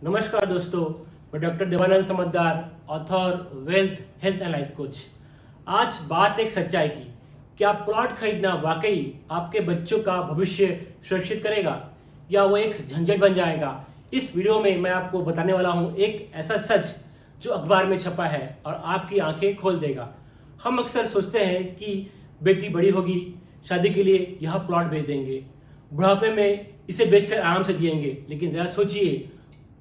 नमस्कार दोस्तों, मैं डॉक्टर देवानंद समझदार, author, wealth, health and life coach. आज बात एक सच्चाई की, क्या प्लॉट खरीदना वाकई आपके बच्चों का भविष्य सुरक्षित करेगा या वो एक झंझट बन जाएगा। इस वीडियो में मैं आपको बताने वाला हूँ एक ऐसा सच जो अखबार में छपा है और आपकी आंखें खोल देगा। हम अक्सर सोचते हैं कि बेटी बड़ी होगी, शादी के लिए यह प्लॉट बेच देंगे, बुढ़ापे में इसे बेचकर आराम से जिएंगे। लेकिन जरा सोचिए,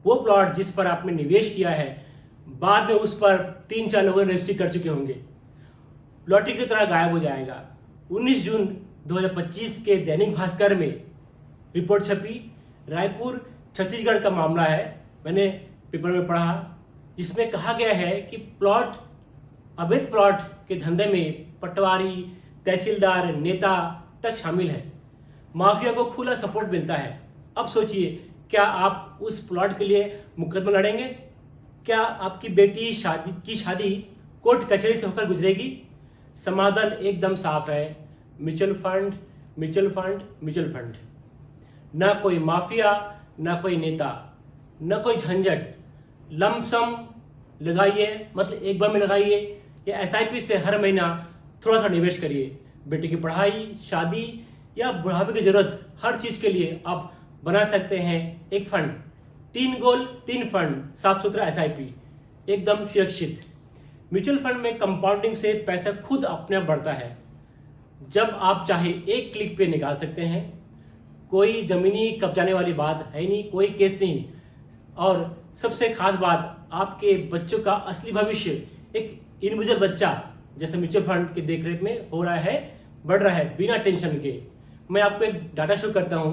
वो प्लॉट जिस पर आपने निवेश किया है, बाद में उस पर 3-4 लोगों ने रजिस्ट्री कर चुके होंगे, लॉटरी की तरह गायब हो जाएगा। 19 जून 2025 के दैनिक भास्कर में रिपोर्ट छपी। रायपुर छत्तीसगढ़ का मामला है, मैंने पेपर में पढ़ा, जिसमें कहा गया है कि अवैध प्लॉट के धंधे में पटवारी, तहसीलदार, नेता तक शामिल है। माफिया को खुला सपोर्ट मिलता है। अब सोचिए, क्या आप उस प्लॉट के लिए मुकदमा लड़ेंगे? क्या आपकी बेटी की शादी कोर्ट कचहरी से होकर गुजरेगी? समाधान एकदम साफ है, mutual fund, mutual fund, mutual fund. ना कोई माफिया, ना कोई नेता, ना कोई झंझट। लमसम लगाइए, मतलब एक बार में लगाइए, या एसआईपी से हर महीना थोड़ा सा निवेश करिए। बेटी की पढ़ाई, शादी या बुढ़ापे की जरूरत, हर चीज के लिए आप बना सकते हैं एक फंड। 3 गोल 3 फंड, साफ सुथरा एसआईपी, एकदम सुरक्षित। म्यूचुअल फंड में कंपाउंडिंग से पैसा खुद अपने आप बढ़ता है। जब आप चाहे एक क्लिक पे निकाल सकते हैं। कोई जमीनी कब्जाने वाली बात है नहीं, कोई केस नहीं। और सबसे खास बात, आपके बच्चों का असली भविष्य एक इंडिविजुअल बच्चा जैसे म्यूचुअल फंड की देखरेख में हो रहा है, बढ़ रहा है बिना टेंशन के। मैं आपको एक डाटा शो करता हूं।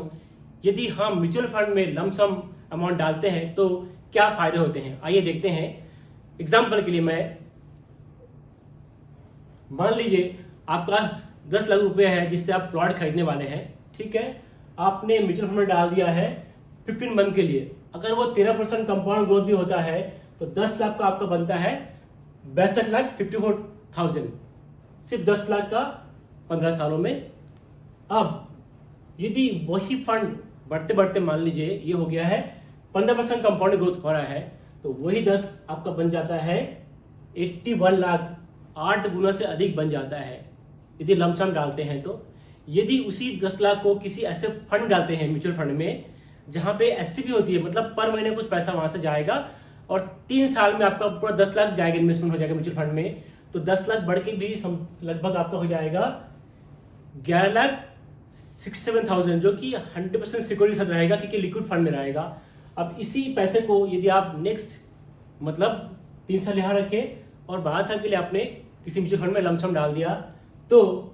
यदि हम म्यूचुअल फंड में लमसम अमाउंट डालते हैं तो क्या फायदे होते हैं, आइए देखते हैं। एग्जाम्पल के लिए मैं मान लीजिए आपका 10 लाख रुपए है जिससे आप प्लॉट खरीदने वाले हैं, ठीक है। आपने म्यूचुअल फंड में डाल दिया है 15 मंथ के लिए। अगर वो 13% कंपाउंड ग्रोथ भी होता है तो 10 लाख का आपका बनता है 62,54,000, सिर्फ 10 लाख का 15 सालों में। अब यदि वही फंड बढ़ते बढ़ते मान लीजिए ये हो गया है 15% कंपाउंड ग्रोथ हो रहा है, तो वही 10 आपका बन जाता है 81 लाख, 8 गुना से अधिक बन जाता है यदि लमसम डालते हैं। तो यदि उसी 10 लाख को किसी ऐसे फंड डालते हैं म्यूचुअल फंड में जहां पे एसटीपी होती है, मतलब पर महीने कुछ पैसा वहां से जाएगा और 3 साल में आपका पूरा 10 लाख जाएगा, इन्वेस्टमेंट हो जाएगा म्यूचुअल फंड में, तो 10 लाख बढ़ के भी लगभग आपका हो जाएगा 11,67,000, जो कि 100% सिक्योरिटी के साथ रहेगा क्योंकि लिक्विड फंड में रहेगा। अब इसी पैसे को यदि आप नेक्स्ट मतलब 3 साल यहाँ रखें और 12 साल के लिए आपने किसी म्यूचुअल फंड में लमसम डाल दिया, तो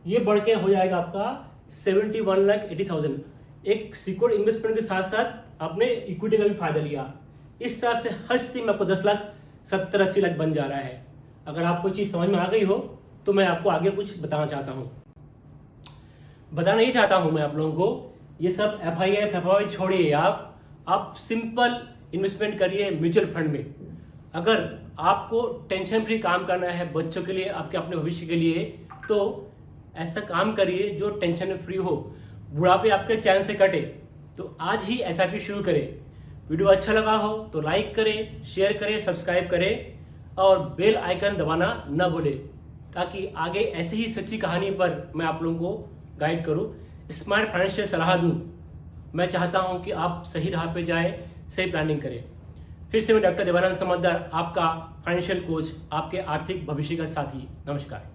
ये बढ़ के हो जाएगा आपका 71,80,000। एक सिक्योर इन्वेस्टमेंट के साथ साथ आपने इक्विटी का भी फायदा लिया। इस हिसाब से हर स्थिति में आपको 10 लाख 70-80 लाख बन जा रहा है। अगर आपको चीज समझ में आ गई हो तो मैं आपको आगे कुछ बताना चाहता हूँ। बताना ये चाहता हूं मैं आप लोगों को, ये सब एफआईआई छोड़िए। आप सिंपल इन्वेस्टमेंट करिए म्यूचुअल फंड में। अगर आपको टेंशन फ्री काम करना है बच्चों के लिए, आपके अपने भविष्य के लिए, तो ऐसा काम करिए जो टेंशन फ्री हो, बुढ़ापे आपके चैन से कटे। तो आज ही एसआईपी शुरू करें। वीडियो अच्छा लगा हो तो लाइक करें, शेयर करें, सब्सक्राइब करें और बेल आइकन दबाना न भूलें, ताकि आगे ऐसे ही सच्ची कहानी पर मैं आप लोगों को गाइड करूं, स्मार्ट फाइनेंशियल सलाह दूं। मैं चाहता हूं कि आप सही राह पे जाए, सही प्लानिंग करें। फिर से मैं डॉक्टर देवानंद समझदार, आपका फाइनेंशियल कोच, आपके आर्थिक भविष्य का साथी। नमस्कार।